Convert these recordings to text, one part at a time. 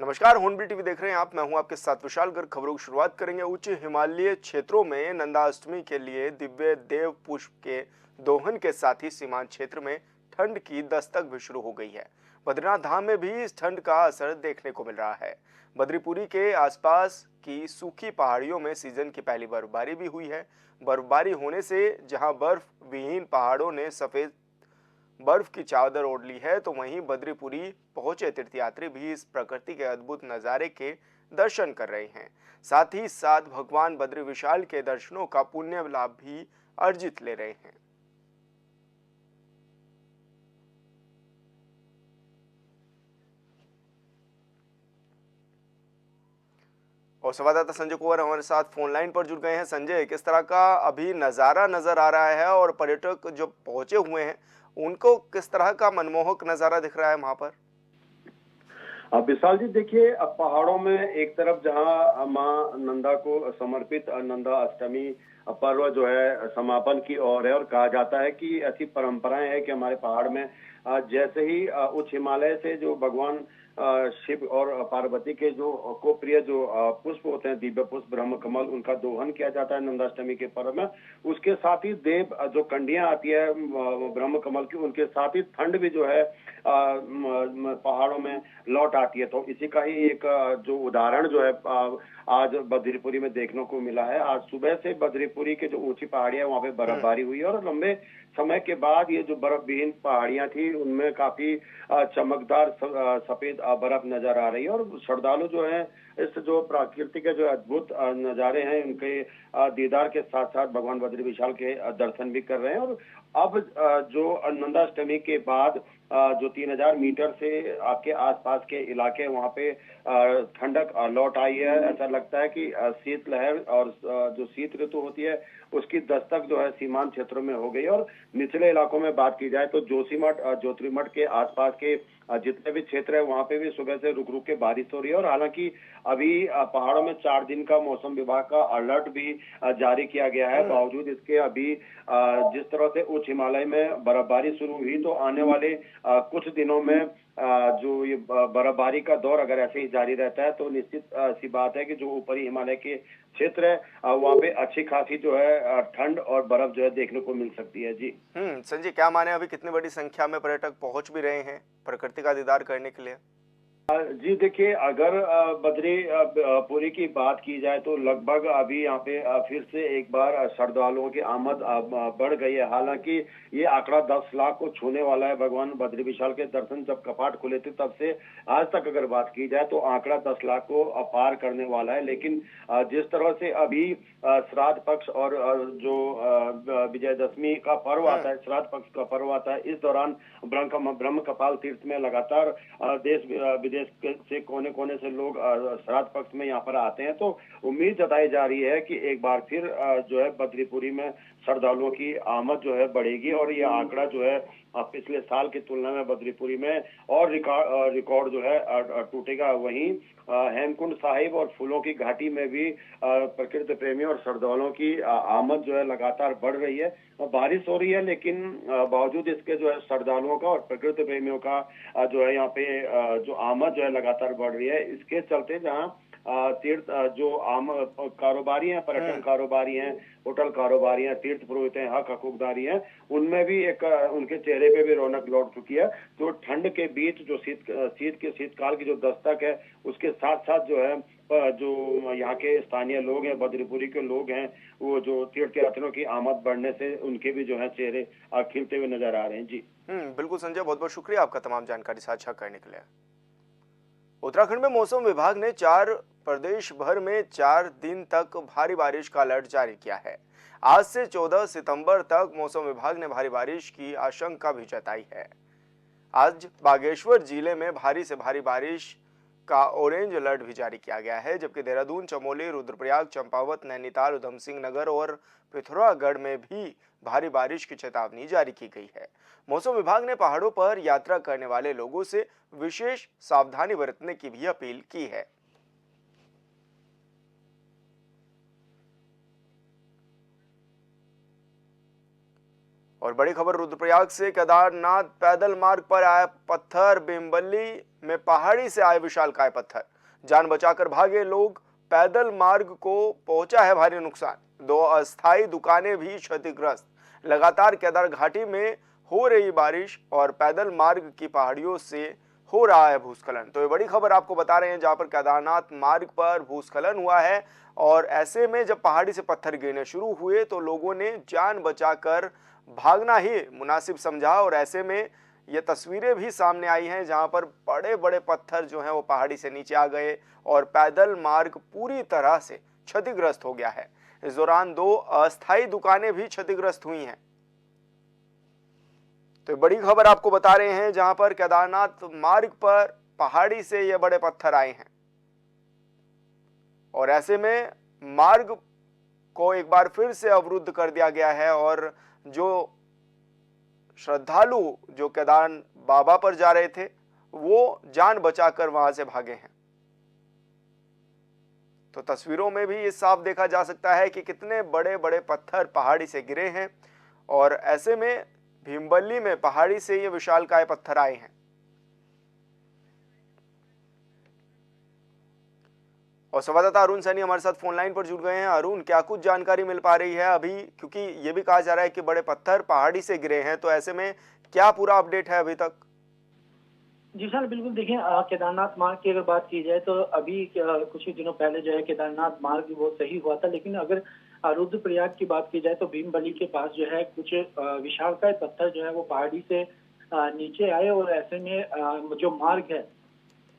नमस्कार, hornbill TV देख रहे हैं आप। मैं हूं आपके साथ विशाल गर्ग। खबरों की शुरुआत करेंगे। उच्च हिमालयी क्षेत्रों में नंदाष्टमी के लिए दिव्य देव पुष्प के दोहन के साथ ही सीमांत क्षेत्र में ठंड की दस्तक भी शुरू हो गई है। बद्रीनाथ धाम में भी इस ठंड का असर देखने को मिल रहा है। बद्रीपुरी के आसपास की सूखी पहाड़ियों में सीजन की पहली बर्फबारी भी हुई है। बर्फबारी होने से जहां बर्फ विहीन पहाड़ों ने सफेद बर्फ की चादर ओढ़ ली है, तो वहीं बद्रीपुरी पहुंचे तीर्थयात्री भी इस प्रकृति के अद्भुत नजारे के दर्शन कर रहे हैं। साथ ही साथ भगवान बद्री विशाल के दर्शनों का पुण्य लाभ भी अर्जित ले रहे हैं। और संवाददाता संजय कुंवर हमारे साथ फोन लाइन पर जुड़ गए हैं। संजय, किस तरह का अभी नज़ारा नजर आ रहा है और पर्यटक जो पहुंचे हुए हैं उनको किस तरह का मनमोहक नज़ारा दिख रहा है वहां पर? विशाल जी, देखिए, अब पहाड़ों में एक तरफ जहां मां नंदा को समर्पित नंदा अष्टमी पर्व जो है समापन की ओर है, और कहा जाता है कि ऐसी परंपराएं हैं कि हमारे पहाड़ में जैसे ही उच्च हिमालय से जो भगवान शिव और पार्वती के जो को प्रिय जो पुष्प होते हैं, दिव्य पुष्प ब्रह्म कमल, उनका दोहन किया जाता है नंदाष्टमी के पर्व में। उसके साथ ही देव जो कंडियां आती है ब्रह्म कमल की, उनके साथ ही ठंड भी जो है पहाड़ों में लौट आती है। तो इसी का ही एक जो उदाहरण जो है आज बद्रीपुरी में देखने को मिला है। आज सुबह से बद्रीपुरी के जो ऊंची पहाड़ियां, वहां पे बर्फबारी हुई है, और लंबे समय के बाद ये जो बर्फ विहीन पहाड़ियां थी उनमें काफी चमकदार सफेद बर्फ नजर आ रही है। और श्रद्धालु जो है इस जो प्राकृतिक के जो अद्भुत नजारे हैं उनके दीदार के साथ साथ भगवान बद्री विशाल के दर्शन भी कर रहे हैं। और अब जो नंदाष्टमी के बाद जो 3000 मीटर से आपके आसपास के इलाके, वहां पे ठंडक लौट आई है। ऐसा लगता है कि शीतलहर और जो शीत ऋतु होती है उसकी दस्तक जो है सीमांत क्षेत्रों में हो गई। और निचले इलाकों में बात की जाए तो जोशीमठ ज्योतिर्मठ के आसपास के जितने भी क्षेत्र है वहां पे भी सुबह से रुक रुक के बारिश हो रही है। और हालांकि अभी पहाड़ों में 4 दिन का मौसम विभाग का अलर्ट भी जारी किया गया है। बावजूद इसके अभी जिस तरह से उच्च हिमालय में बर्फबारी शुरू हुई, तो आने वाले कुछ दिनों में जो ये बर्फबारी का दौर अगर ऐसे ही जारी रहता है तो निश्चित सी बात है कि जो ऊपरी हिमालय के क्षेत्र है वहाँ पे अच्छी खासी जो है ठंड और बर्फ जो है देखने को मिल सकती है। जी संजय, क्या माने अभी कितनी बड़ी संख्या में पर्यटक पहुंच भी रहे हैं प्रकृति का दीदार करने के लिए? जी, देखिए, अगर बद्री पुरी की बात की जाए तो लगभग अभी यहाँ पे फिर से एक बार श्रद्धालुओं की आमद बढ़ गई है। हालांकि ये आंकड़ा 10 लाख को छूने वाला है। भगवान बद्री विशाल के दर्शन जब कपाट खुले थे तब से आज तक अगर बात की जाए तो आंकड़ा 10 लाख को पार करने वाला है। लेकिन जिस तरह से अभी श्राद्ध पक्ष और जो विजयदशमी का पर्व आता है, श्राद्ध पक्ष का पर्व आता है, इस दौरान ब्रह्म कपाल तीर्थ में लगातार देश विदेश से कोने कोने से लोग श्राद्ध पक्ष में यहाँ पर आते हैं। तो उम्मीद जताई जा रही है कि एक बार फिर जो है बद्रीपुरी में श्रद्धालुओं की आमद जो है बढ़ेगी, और ये आंकड़ा जो है पिछले साल की तुलना में बद्रीपुरी में और रिकॉर्ड जो है टूटेगा। वहीं हेमकुंड साहिब और फूलों की घाटी में भी प्रकृति प्रेमियों और श्रद्धालुओं की आमद जो है लगातार बढ़ रही है। बारिश हो रही है, लेकिन बावजूद इसके जो है श्रद्धालुओं का और प्रकृति प्रेमियों का जो है यहाँ पे जो आमद जो है लगातार बढ़ रही है। इसके चलते जहाँ तीर्थ जो आम कारोबारी हैं, पर्यटन कारोबारी हैं, होटल कारोबारी हैं, तीर्थ पुरोहित हैं, हक हकूकदारी हैं, उनमें भी एक उनके चेहरे पे भी रौनक लौट चुकी है। तो ठंड के बीच जो शीतकाल की जो दस्तक है उसके साथ साथ जो है जो यहाँ के स्थानीय लोग हैं, बद्रीपुरी के लोग हैं, वो जो तीर्थयात्रियों की आमद बढ़ने से उनके भी जो है चेहरे खिलते हुए नजर आ रहे हैं। जी बिल्कुल संजय, बहुत बहुत शुक्रिया आपका तमाम जानकारी साझा करने के लिए। उत्तराखंड में मौसम विभाग ने 4 प्रदेश भर में 4 दिन तक भारी बारिश का अलर्ट जारी किया है। आज से 14 सितंबर तक मौसम विभाग ने भारी बारिश की आशंका भी जताई है। आज बागेश्वर जिले में भारी से भारी बारिश का ऑरेंज अलर्ट भी जारी किया गया है, जबकि देहरादून, चमोली, रुद्रप्रयाग, चंपावत, नैनीताल, उधम सिंह नगर और पिथौरागढ़ में भी भारी बारिश की चेतावनी जारी की गई है। मौसम विभाग ने पहाड़ों पर यात्रा करने वाले लोगों से विशेष सावधानी बरतने की भी अपील की है। और बड़ी खबर रुद्रप्रयाग से, केदारनाथ पैदल मार्ग पर आया पत्थर भीमबल्ली में पहाड़ी से आए विशालकाय पत्थर, जान बचाकर भागे लोग, पैदल मार्ग को पहुंचा है भारी नुकसान, 2 अस्थायी दुकानें भी क्षतिग्रस्त। लगातार केदार घाटी में हो रही बारिश और पैदल मार्ग की पहाड़ियों से हो रहा है भूस्खलन। तो ये बड़ी खबर आपको बता रहे हैं जहां पर केदारनाथ मार्ग पर भूस्खलन हुआ है और ऐसे में जब पहाड़ी से पत्थर गिरने शुरू हुए तो लोगों ने जान बचाकर भागना ही मुनासिब समझा और ऐसे में ये तस्वीरें भी सामने आई हैं जहां पर बड़े बड़े पत्थर जो हैं वो पहाड़ी से नीचे आ गए और पैदल मार्ग पूरी तरह से क्षतिग्रस्त हो गया है। इस दौरान 2 अस्थायी दुकानें भी क्षतिग्रस्त हुई हैं। तो बड़ी खबर आपको बता रहे हैं जहां पर केदारनाथ मार्ग पर पहाड़ी से ये बड़े पत्थर आए हैं और ऐसे में मार्ग को एक बार फिर से अवरुद्ध कर दिया गया है और जो श्रद्धालु जो केदार बाबा पर जा रहे थे वो जान बचाकर वहां से भागे हैं। तो तस्वीरों में भी ये साफ देखा जा सकता है कि कितने बड़े बड़े पत्थर पहाड़ी से गिरे हैं और ऐसे में भीमबल्ली में पहाड़ी से ये विशालकाय पत्थर आए हैं। और संवाददाता अरुण सैनी हमारे साथ फोन लाइन पर जुड़ गए हैं। अरुण, क्या कुछ जानकारी मिल पा रही है अभी, क्योंकि ये भी कहा जा रहा है कि बड़े पत्थर पहाड़ी से गिरे हैं, तो ऐसे में क्या पूरा अपडेट है अभी तक? जी सर, बिल्कुल देखिए, केदारनाथ मार्ग की अगर बात की जाए तो अभी कुछ ही दिनों पहले जो है केदारनाथ मार्ग वो सही हुआ था, लेकिन अगर रुद्रप्रयाग की बात की जाए तो भीमबली के पास जो है कुछ विशालकाय पत्थर जो है वो पहाड़ी से नीचे आए और ऐसे में जो मार्ग है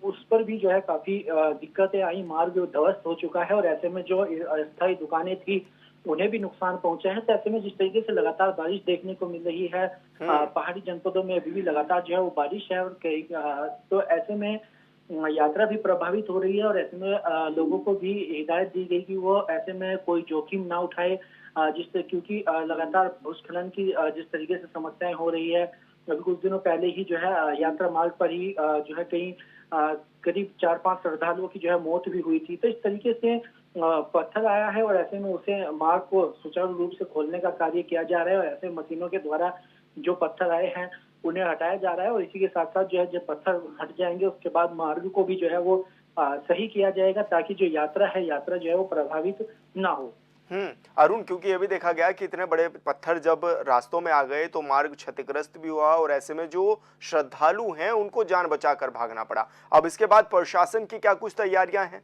उस पर भी जो है काफी दिक्कतें आई, मार्ग ध्वस्त हो चुका है और ऐसे में जो अस्थायी दुकानें थी उन्हें भी नुकसान पहुंचा है। तो ऐसे में जिस तरीके से लगातार बारिश देखने को मिल रही है पहाड़ी जनपदों में अभी भी लगातार जो है वो बारिश है और कई तो ऐसे में यात्रा भी प्रभावित हो रही है और ऐसे में लोगों को भी हिदायत दी गई कि वो ऐसे में कोई जोखिम ना उठाए, क्योंकि लगातार भूस्खलन की जिस तरीके से समस्याएं हो रही है। अभी कुछ दिनों पहले ही जो है यात्रा मार्ग पर ही जो है कहीं करीब 4-5 श्रद्धालुओं की जो है मौत भी हुई थी। तो इस तरीके से पत्थर आया है और ऐसे में उसे मार्ग को सुचारू रूप से खोलने का कार्य किया जा रहा है और ऐसे मशीनों के द्वारा जो पत्थर आए हैं उन्हें हटाया जा रहा है और इसी के साथ साथ जो है जब पत्थर हट जाएंगे उसके बाद मार्ग को भी जो है वो सही किया जाएगा ताकि जो यात्रा जो है वो प्रभावित ना हो। अरुण, क्योंकि ये भी देखा गया कि इतने बड़े पत्थर जब रास्तों में आ गए तो मार्ग क्षतिग्रस्त भी हुआ और ऐसे में जो श्रद्धालु हैं उनको जान बचाकर भागना पड़ा। अब इसके बाद प्रशासन की क्या कुछ तैयारियां हैं?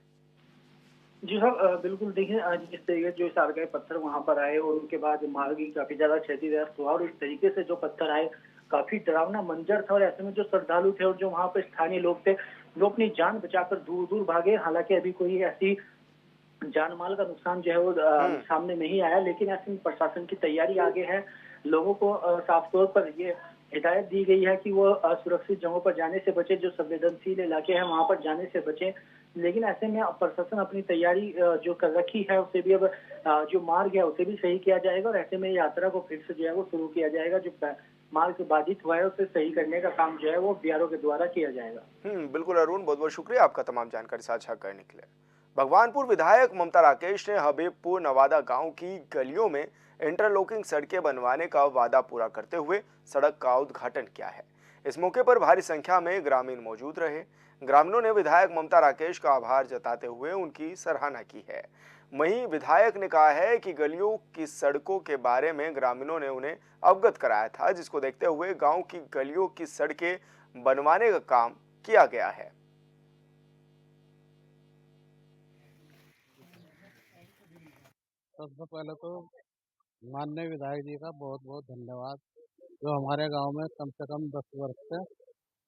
जी सर, बिल्कुल देखिए, जिस तरीके जो सारे पत्थर वहां पर आए और उनके बाद मार्ग की काफी ज्यादा क्षतिग्रस्त हुआ और इस तरीके से जो पत्थर आए काफी डरावना मंजर था और ऐसे में जो श्रद्धालु थे और जो वहां पर स्थानीय लोग थे वो अपनी जान बचाकर दूर दूर भागे। हालांकि अभी कोई ऐसी जान माल का नुकसान जो है वो सामने नहीं आया, लेकिन ऐसे में प्रशासन की तैयारी आगे है। लोगों को साफ तौर पर ये हिदायत दी गई है कि वो सुरक्षित जगहों पर जाने से बचे, जो संवेदनशील इलाके हैं वहां पर जाने से बचे। लेकिन ऐसे में प्रशासन अपनी तैयारी जो कर रखी है उसे भी अब जो मार्ग है उसे भी सही किया जाएगा और ऐसे में यात्रा को फिर से जो है वो शुरू किया जाएगा। जो मार्ग बाधित हुआ है उसे सही करने का काम जो है वो बीआरओ के द्वारा किया जाएगा। बिल्कुल अरुण, बहुत बहुत शुक्रिया आपका तमाम जानकारी साझा करने के लिए। भगवानपुर विधायक ममता राकेश ने हबीबपुर नवादा गांव की गलियों में इंटरलॉकिंग सड़कें बनवाने का वादा पूरा करते हुए सड़क का उद्घाटन किया है। इस मौके पर भारी संख्या में ग्रामीण मौजूद रहे। ग्रामीणों ने विधायक ममता राकेश का आभार जताते हुए उनकी सराहना की है। वहीं विधायक ने कहा है कि गलियों की सड़कों के बारे में ग्रामीणों ने उन्हें अवगत कराया था, जिसको देखते हुए गांव की गलियों की सड़कें बनवाने का काम किया गया है। सबसे पहले तो माननीय विधायक जी का बहुत बहुत धन्यवाद, जो हमारे गांव में कम से कम 10 वर्ष से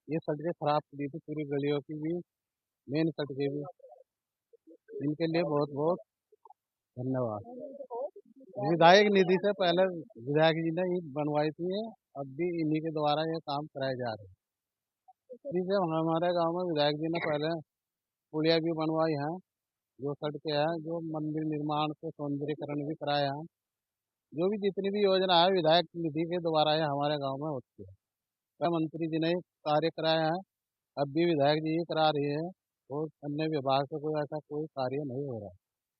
ये सड़कें खराब पड़ी थी, पूरी गलियों की भी, मेन सड़कें भी। इनके लिए बहुत बहुत धन्यवाद। विधायक निधि से पहले विधायक जी ने ये बनवाई थी, अब भी इन्हीं के द्वारा ये काम कराए जा रहे हैं। इसी हमारे गाँव में विधायक जी ने पहले पुलिया भी बनवाई है, जो सड़कें हैं, जो मंदिर निर्माण से सौंदर्यीकरण भी कराया है। जो भी जितनी भी योजना है विधायक निधि के द्वारा है हमारे गांव में होती है। मंत्री जी ने कार्य कराया है, अब भी विधायक जी ही करा रही है और अन्य विभाग से कोई ऐसा कोई कार्य नहीं हो रहा है।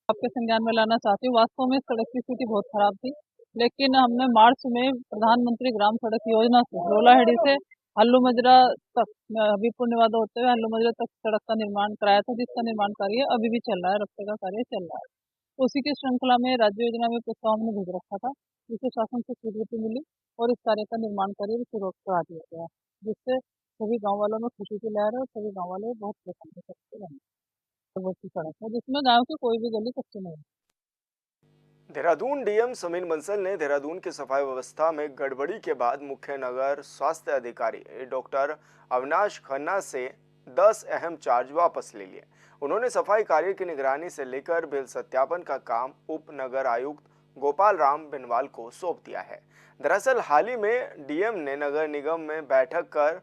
आपके संज्ञान में लाना चाहती हूँ। वास्तव में सड़क की स्थिति बहुत खराब थी, लेकिन हमने मार्च में प्रधानमंत्री ग्राम सड़क योजना से लोलाहेड़ी से हल्लू मजरा तक हबीबपुर निवादा होते हुए हल्लू मजरा तक सड़क का निर्माण कराया था, जिसका निर्माण कार्य अभी भी चल रहा है, रास्ते का कार्य चल रहा है। उसी की श्रृंखला में राज्य योजना में प्रस्ताव हमने भेज रखा था, जिसे शासन से स्वीकृति मिली और इस कार्य का निर्माण कार्य भी शुरू करा दिया गया, जिससे सभी गाँव वालों में खुशी की लहर है और सभी गाँव वाले बहुत प्रसन्न हैं। बहुत सी सड़क है जिसमें गाँव की कोई भी गली कच्ची नहीं है। देहरादून डीएम समीर बंसल ने देहरादून की सफाई व्यवस्था में गड़बड़ी के बाद मुख्य नगर स्वास्थ्य अधिकारी डॉक्टर अविनाश खन्ना से 10 अहम चार्ज वापस ले लिए। उन्होंने सफाई कार्य की निगरानी से लेकर बिल सत्यापन का काम उप नगर आयुक्त गोपाल राम बिनवाल को सौंप दिया है। दरअसल हाल ही में डीएम ने नगर निगम में बैठक कर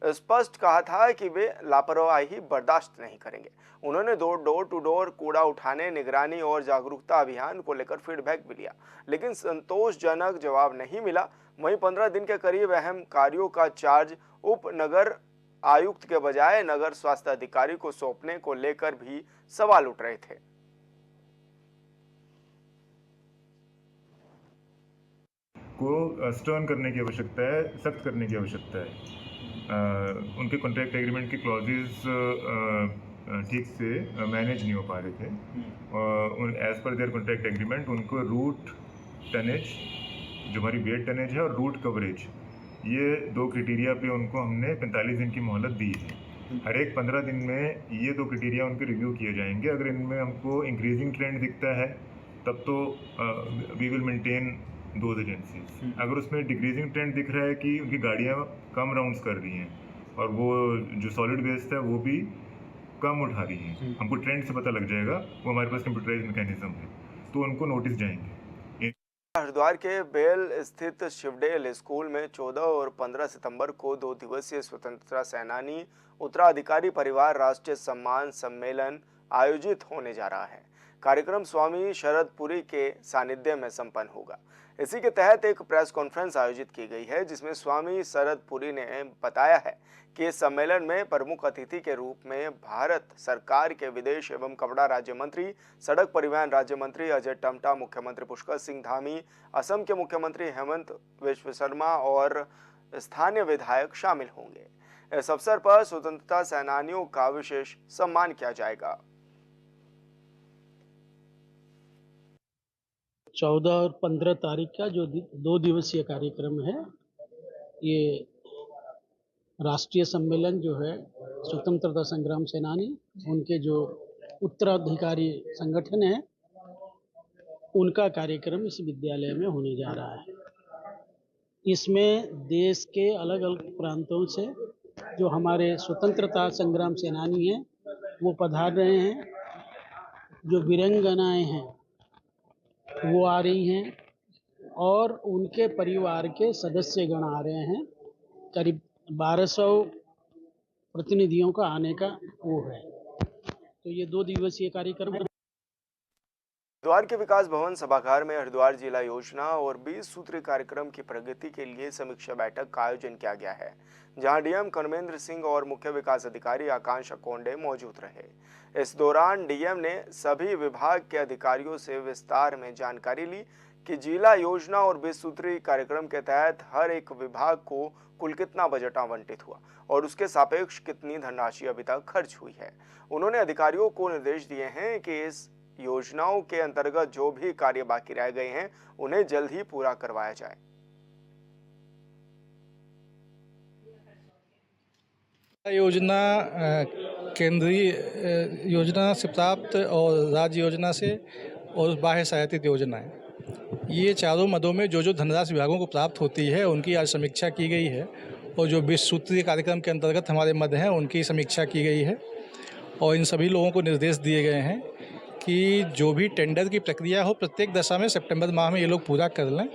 स्पष्ट कहा था कि वे लापरवाही बर्दाश्त नहीं करेंगे। उन्होंने डोर टू डोर कूड़ा उठाने, निगरानी और जागरूकता अभियान को लेकर फीडबैक भी लिया, लेकिन संतोषजनक जवाब नहीं मिला। वहीं 15 दिन के करीब अहम कार्यों का चार्ज उप नगर आयुक्त के बजाय नगर स्वास्थ्य अधिकारी को सौंपने को लेकर भी सवाल उठ रहे थे। को स्टर्न करने की आवश्यकता है, सख्त करने की आवश्यकता है। उनके कॉन्ट्रैक्ट एग्रीमेंट की क्लॉजेज ठीक से मैनेज नहीं हो पा रहे थे। As per their contract agreement उनको रूट टनेज, जो हमारी वेट टनेज है, और रूट कवरेज, ये 2 क्राइटेरिया पे उनको हमने 45 दिन की मोहलत दी है। हर एक 15 दिन में ये 2 क्राइटेरिया उनके रिव्यू किए जाएंगे। अगर इनमें हमको इंक्रीजिंग ट्रेंड दिखता है तब तो we will maintain those agencies. अगर उसमें डिक्रीजिंग ट्रेंड दिख रहा है कि उनकी गाड़ियाँ कम राउंड्स कर रही हैं और वो जो सॉलिड वेस्ट है वो भी कम उठा रही हैं, हमको ट्रेंड से पता लग जाएगा, वो हमारे पास कंप्यूटराइज मैकेनिज्म है, तो उनको नोटिस जाएंगे। हरिद्वार के बेल स्थित शिवडेल स्कूल में 14 और 15 सितंबर को 2 दिवसीय स्वतंत्रता सेनानी उत्तराधिकारी परिवार राष्ट्रीय सम्मान सम्मेलन आयोजित होने जा रहा है। कार्यक्रम स्वामी शरद पुरी के सानिध्य में संपन्न होगा। इसी के तहत एक प्रेस कॉन्फ्रेंस आयोजित की गई है, जिसमें स्वामी शरद पुरी ने बताया है कि इस सम्मेलन में प्रमुख अतिथि के रूप में भारत सरकार के विदेश एवं कपड़ा राज्य मंत्री, सड़क परिवहन राज्य मंत्री अजय टमटा, मुख्यमंत्री पुष्कर सिंह धामी, असम के मुख्यमंत्री हेमंत विश्व शर्मा और स्थानीय विधायक शामिल होंगे। इस अवसर पर स्वतंत्रता सेनानियों का विशेष सम्मान किया जाएगा। 14 और 15 तारीख का जो 2 दिवसीय कार्यक्रम है, ये राष्ट्रीय सम्मेलन जो है स्वतंत्रता संग्राम सेनानी, उनके जो उत्तराधिकारी संगठन है, उनका कार्यक्रम इस विद्यालय में होने जा रहा है। इसमें देश के अलग अलग प्रांतों से जो हमारे स्वतंत्रता संग्राम सेनानी हैं वो पधार रहे हैं, जो वीरांगनाएं हैं वो आ रही हैं, और उनके परिवार के सदस्यगण आ रहे हैं। करीब 1200 प्रतिनिधियों का आने का वो है। तो ये 2 दिवसीय कार्यक्रम है। हरिद्वार के विकास भवन सभागार में हरिद्वार जिला योजना और 20 सूत्री कार्यक्रम की प्रगति के लिए समीक्षा बैठक का आयोजन किया गया है, जहां डीएम कर्मेंद्र सिंह और मुख्य विकास अधिकारी आकांक्षा कोंडे मौजूद रहे। इस दौरान डीएम ने सभी विभाग के अधिकारियों से विस्तार में जानकारी ली कि जिला योजना और 20 सूत्री कार्यक्रम के तहत हर एक विभाग को कुल कितना बजट आवंटित हुआ और उसके सापेक्ष कितनी धनराशि अभी तक खर्च हुई है। उन्होंने अधिकारियों को निर्देश दिए हैं कि इस योजनाओं के अंतर्गत जो भी कार्य बाकी रह गए हैं उन्हें जल्द ही पूरा करवाया जाए। योजना केंद्रीय योजना से प्राप्त और राज्य योजना से और बाह्य सहायतित योजना है। ये चारों मदों में जो धनराशि विभागों को प्राप्त होती है उनकी आज समीक्षा की गई है, और जो 20 सूत्रीय कार्यक्रम के अंतर्गत हमारे मद हैं उनकी समीक्षा की गई है। और इन सभी लोगों को निर्देश दिए गए हैं कि जो भी टेंडर की प्रक्रिया हो प्रत्येक दशा में सितंबर माह में ये लोग पूरा कर लें,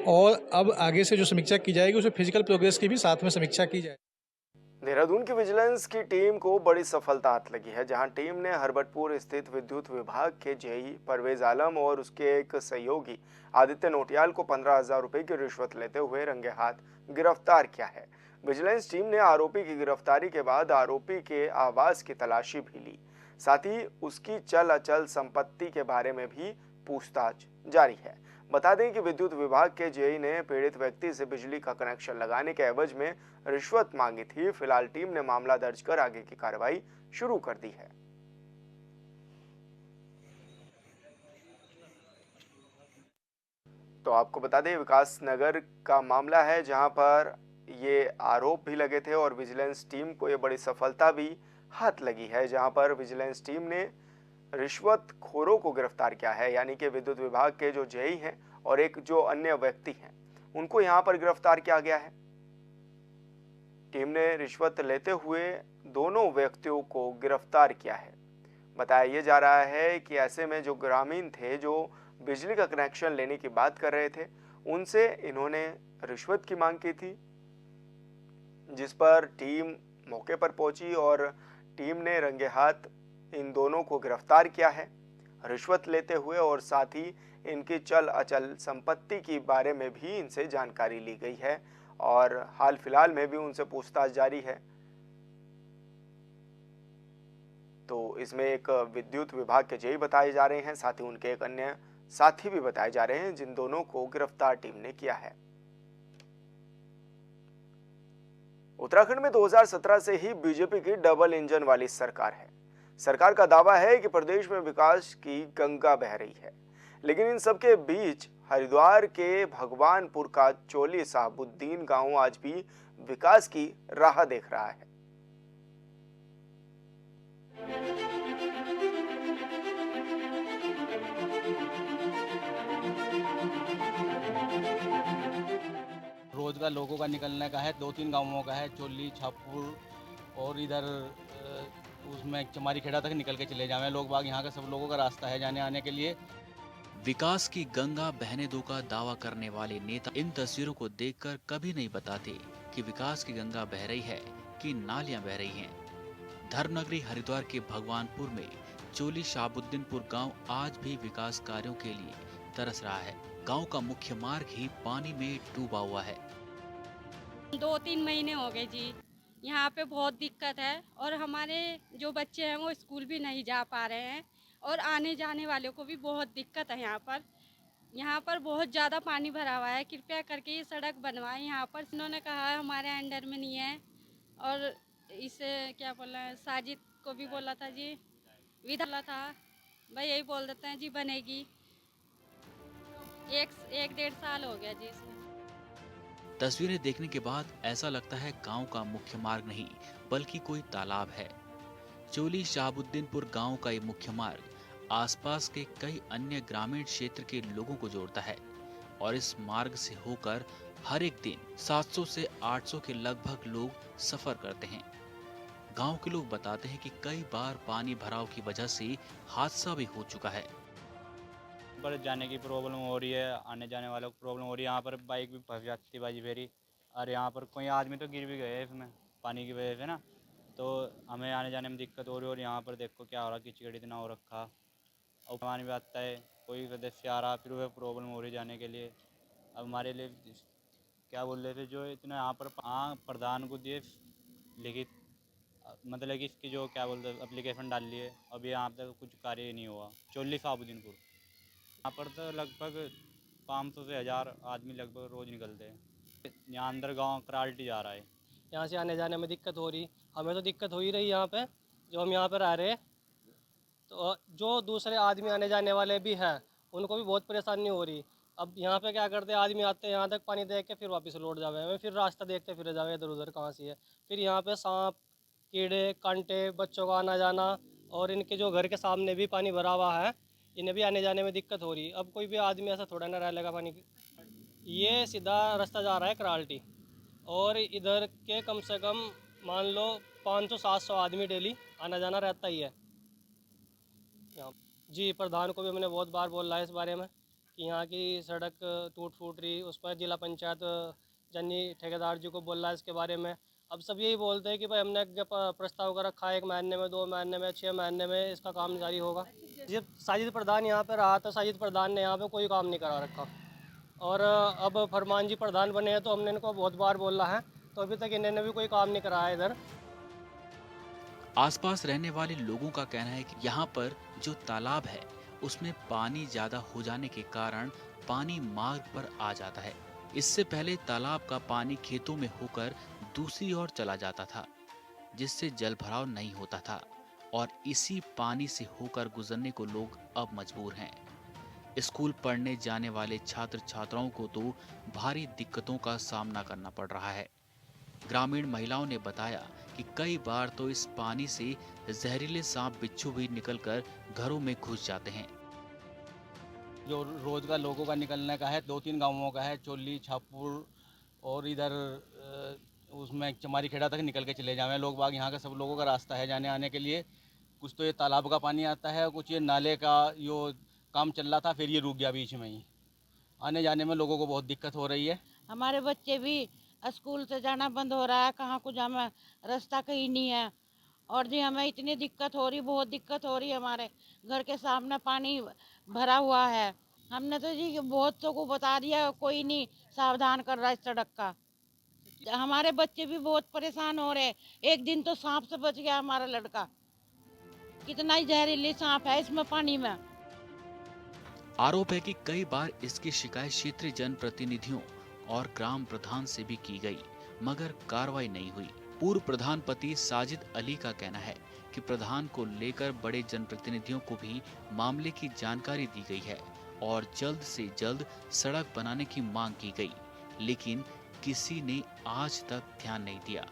और अब आगे से जो समीक्षा की जाएगी उसमें फिजिकल प्रोग्रेस की भी साथ में समीक्षा की जाए। देहरादून की विजिलेंस की टीम को बड़ी सफलता हाथ लगी है, जहां टीम ने हरबटपुर स्थित विद्युत विभाग के जेई परवेज आलम और उसके एक सहयोगी आदित्य नोटियाल को 15,000 रुपए की रिश्वत लेते हुए रंगे हाथ गिरफ्तार किया है। विजिलेंस टीम ने आरोपी की गिरफ्तारी के बाद आरोपी के आवास की तलाशी भी ली, साथ ही उसकी चल अचल संपत्ति के बारे में भी पूछताछ जारी है। बता दें कि विद्युत विभाग के जेई ने पीड़ित व्यक्ति से बिजली का कनेक्शन लगाने के एवज में रिश्वत मांगी थी। फिलहाल टीम ने मामला दर्ज कर आगे की कार्रवाई शुरू कर दी है। तो आपको बता दें, विकास नगर का मामला है जहां पर ये आरोप भी लगे थे और विजिलेंस टीम को ये बड़ी सफलता भी हाथ लगी है, जहां पर विजिलेंस टीम ने रिश्वतखोरों को गिरफ्तार किया है। यानी कि विद्युत विभाग के जो जेई हैं और एक जो अन्य व्यक्ति हैं, उनको यहां पर गिरफ्तार किया गया है। टीम ने रिश्वत लेते हुए दोनों व्यक्तियों को गिरफ्तार किया है। बताया यह जा रहा है कि ऐसे में जो ग्रामीण थे जो बिजली का कनेक्शन लेने की बात कर रहे थे, उनसे इन्होंने रिश्वत की मांग की थी, जिस पर टीम मौके पर पहुंची और टीम ने रंगे हाथ इन दोनों को गिरफ्तार किया है रिश्वत लेते हुए, और साथ ही इनकी चल अचल संपत्ति के बारे में भी इनसे जानकारी ली गई है और हाल फिलहाल में भी उनसे पूछताछ जारी है। तो इसमें एक विद्युत विभाग के जेई बताए जा रहे हैं, साथ ही उनके एक अन्य साथी भी बताए जा रहे हैं, जिन दोनों को गिरफ्तार टीम ने किया है। उत्तराखंड में 2017 से ही बीजेपी की डबल इंजन वाली सरकार है। सरकार का दावा है कि प्रदेश में विकास की गंगा बह रही है, लेकिन इन सब के बीच हरिद्वार के भगवानपुर का चोली साहबुद्दीन गांव आज भी विकास की राह देख रहा है। रोजगार लोगों का निकलने का है, 2-3 गांवों का है, चोली छापुर और इधर उसमें चमारी खेड़ा तक निकल के चले जाएं लोग बाग। यहाँ का सब लोगों का रास्ता है जाने आने के लिए। विकास की गंगा बहने दो का दावा करने वाले नेता इन तस्वीरों को देखकर कभी नहीं बताते कि विकास की गंगा बह रही है कि नालियां बह रही हैं। धर्मनगरी हरिद्वार के भगवानपुर में चोली शाहबुद्दीनपुर गांव आज भी विकास कार्यों के लिए तरस रहा है। गांव का मुख्य मार्ग ही पानी में डूबा हुआ है। 2-3 महीने हो गए जी, यहाँ पे बहुत दिक्कत है और हमारे जो बच्चे हैं वो स्कूल भी नहीं जा पा रहे हैं और आने जाने वालों को भी बहुत दिक्कत है। यहाँ पर बहुत ज़्यादा पानी भरा हुआ है। कृपया करके ये सड़क बनवाएं। यहाँ पर इन्होंने कहा है हमारे अंडर में नहीं है, और इसे क्या बोला है, साजिद को भी बोला था जी, विदा था भाई, यही बोल देते हैं जी बनेगी। 1-1.5 साल हो गया जी इसमें। तस्वीरें देखने के बाद ऐसा लगता है गांव का मुख्य मार्ग नहीं बल्कि कोई तालाब है। चोली शाहबुद्दीनपुर गांव का ये मुख्य मार्ग आसपास के कई अन्य ग्रामीण क्षेत्र के लोगों को जोड़ता है और इस मार्ग से होकर हर एक दिन 700 से 800 के लगभग लोग सफर करते हैं। गांव के लोग बताते हैं कि कई बार पानी भराव की वजह से हादसा भी हो चुका है। पर जाने की प्रॉब्लम हो रही है, आने जाने वालों को प्रॉब्लम हो रही है। यहाँ पर बाइक भी फंस जाती थी बाजी फेरी, और यहाँ पर कोई आदमी तो गिर भी गए इसमें पानी की वजह से ना, तो हमें आने जाने में दिक्कत हो रही है। और यहाँ पर देखो क्या हो रहा, कीचड़ इतना हो रखा, और पानी भी आता है, कोई सदस्य आ रहा, फिर वह प्रॉब्लम हो रही जाने के लिए। अब हमारे लिए क्या बोल रहे थे, जो इतना यहाँ पर प्रधान को दिए लिखित, मतलब कि इसकी जो क्या बोलते हैं एप्लीकेशन डाल लिए, अभी यहाँ तक कुछ कार्य नहीं हुआ। चोली शाहबुद्दीनपुर यहाँ पर तो लगभग 500 से 1000 आदमी लगभग रोज़ निकलते हैं। यहाँ अंदर गांव कराल्टी जा रहा है, यहाँ से आने जाने में दिक्कत हो रही, हमें तो दिक्कत हो ही रही यहाँ पे, जो हम यहाँ पर रह रहे हैं, तो जो दूसरे आदमी आने जाने वाले भी हैं उनको भी बहुत परेशानी हो रही। अब यहाँ पे क्या करते हैं, आदमी आते हैं यहाँ तक पानी देख के फिर वापस लौट जावे, हमें फिर रास्ता देखते फिर जावे इधर उधर कहाँ से है। फिर यहाँ पे सांप कीड़े कांटे, बच्चों का आना जाना, और इनके जो घर के सामने भी पानी भरा हुआ है, इन्हें भी आने जाने में दिक्कत हो रही। अब कोई भी आदमी ऐसा थोड़ा ना रह लेगा पानी। ये सीधा रास्ता जा रहा है कराल्टी, और इधर के कम से कम मान लो 500-700 आदमी डेली आना जाना रहता ही है। जी प्रधान को भी हमने बहुत बार बोला है इस बारे में कि यहाँ की सड़क टूट फूट रही, उस पर जिला पंचायत जन्नी ठेकेदार जी को बोला है इसके बारे में। अब सब यही बोलते हैं कि भाई हमने प्रस्ताव कर रखा है, 1 महीने में, 2 महीने में, 6 महीने में इसका काम जारी होगा। जब साजिद प्रधान यहाँ पे रहा था, साजिद प्रधान ने यहाँ पे कोई काम नहीं करा रखा, और अब फरमान जी प्रधान बने हैं तो हमने इनको बहुत बार बोला है, तो अभी तक इन्होंने भी कोई काम नहीं कराया इधर। आसपास रहने वाले लोगों का कहना है कि यहाँ पर जो तालाब है उसमें पानी ज्यादा हो जाने के कारण पानी मार्ग पर आ जाता है। इससे पहले तालाब का पानी खेतों में होकर दूसरी ओर चला जाता था, जिससे जलभराव नहीं होता था और इसी पानी से होकर गुजरने को लोग अब मजबूर हैं। स्कूल पढ़ने जाने वाले छात्र छात्राओं को तो भारी दिक्कतों का सामना करना पड़ रहा है। ग्रामीण महिलाओं ने बताया कि कई बार तो इस पानी से जहरीले सांप बिच्छू भी निकलकर घरों में घुस जाते हैं। जो रोज का लोगों का निकलने का है, 2-3 गांवों का है, चोली, छापुर और इधर उसमें चमारी खेड़ा तक निकल के चले जावे लोग बाग। यहाँ का सब लोगों का रास्ता है जाने आने के लिए। कुछ तो ये तालाब का पानी आता है, कुछ ये नाले का यो काम चल रहा था, फिर ये रुक गया बीच में ही। आने जाने में लोगों को बहुत दिक्कत हो रही है। हमारे बच्चे भी स्कूल से जाना बंद हो रहा है, कहाँ को जाना, रास्ता कहीं नहीं है। और जी हमें इतनी दिक्कत हो रही, बहुत दिक्कत हो रही है। हमारे घर के सामने पानी भरा हुआ है। हमने तो जी बहुत को बता दिया, कोई नहीं सावधान कर रहा है इस सड़क का। हमारे बच्चे भी बहुत परेशान हो रहे। एक दिन तो सांप से बच गया हमारा लड़का। कितना ही जहरीली सांप है इसमें पानी में। आरोप है कि कई बार इसकी शिकायत क्षेत्रीय जनप्रतिनिधियों और ग्राम प्रधान से भी की गई, मगर कार्रवाई नहीं हुई। पूर्व प्रधान पति साजिद अली का कहना है कि प्रधान को लेकर बड़े जनप्रतिनिधियों को भी मामले की जानकारी दी गई है और जल्द से जल्द सड़क बनाने की मांग की गई, लेकिन किसी ने आज तक ध्यान नहीं दिया।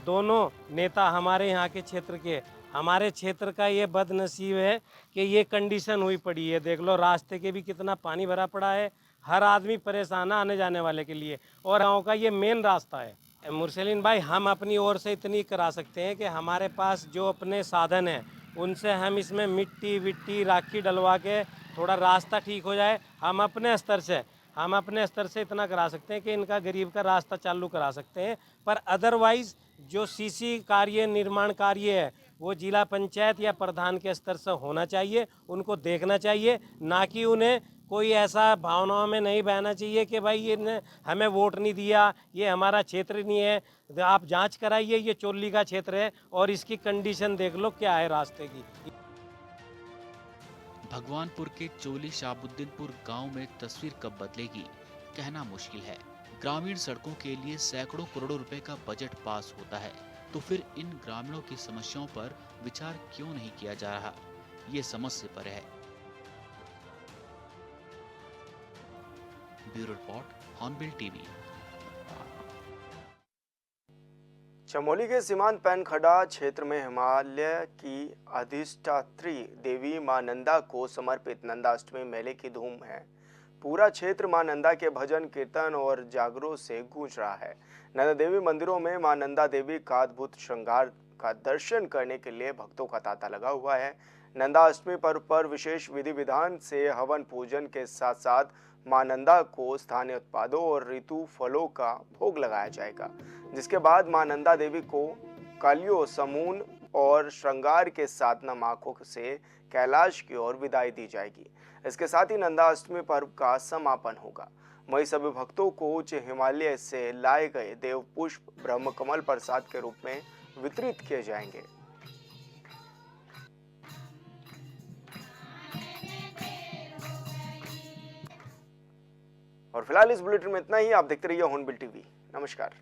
दोनों नेता हमारे यहाँ के क्षेत्र के, हमारे क्षेत्र का ये बदनसीब है कि ये कंडीशन हुई पड़ी है। देख लो रास्ते के भी कितना पानी भरा पड़ा है, हर आदमी परेशान है आने जाने वाले के लिए, और गाँव का ये मेन रास्ता है। मुरसलीन भाई, हम अपनी ओर से इतनी करा सकते हैं कि हमारे पास जो अपने साधन हैं उनसे हम इसमें मिट्टी विट्टी राखी डलवा के थोड़ा रास्ता ठीक हो जाए। हम अपने स्तर से इतना करा सकते हैं कि इनका गरीब का रास्ता चालू करा सकते हैं। पर अदरवाइज जो सीसी कार्य, निर्माण कार्य है, वो जिला पंचायत या प्रधान के स्तर से होना चाहिए। उनको देखना चाहिए, ना कि उन्हें कोई ऐसा भावनाओं में नहीं बहना चाहिए कि भाई ये हमें वोट नहीं दिया, ये हमारा क्षेत्र नहीं है। आप जांच कराइए, ये चोली का क्षेत्र है और इसकी कंडीशन देख लो क्या है रास्ते की। भगवानपुर के चोली शाहबुद्दीनपुर गांव में तस्वीर कब बदलेगी, कहना मुश्किल है। ग्रामीण सड़कों के लिए सैकड़ों करोड़ों रुपए का बजट पास होता है, तो फिर इन ग्रामीणों की समस्याओं पर विचार क्यों नहीं किया जा रहा, ये समझ से परे है। Bureau report, hornbill TV. Chamoli के सीमांत पैनखड़ा क्षेत्र में हिमालय की अधिष्ठात्री देवी मां नंदा को समर्पित नंदाष्टमी मेले की धूम है। पूरा क्षेत्र मां नंदा के भजन कीर्तन और जागरों से गूंज रहा है। नंदा देवी मंदिरों में मां नंदा देवी का अद्भुत श्रृंगार का दर्शन करने के लिए भक्तों का तांता लगा हुआ है। नंदाष्टमी पर्व पर विशेष विधि विधान से हवन पूजन के साथ साथ मां नंदा को स्थानीय उत्पादों और ऋतु फलों का भोग लगाया जाएगा, जिसके बाद मां नंदा देवी को कालियो समून और श्रृंगार के साथ नम आंखों से कैलाश की ओर विदाई दी जाएगी। इसके साथ ही नंदाष्टमी पर्व का समापन होगा। वहीं सभी भक्तों को उच्च हिमालय से लाए गए देव पुष्प ब्रह्म कमल प्रसाद के रूप में वितरित किए जाएंगे। और फिलहाल इस बुलेटिन में इतना ही। आप देखते रहिए हॉर्नबिल टीवी। नमस्कार।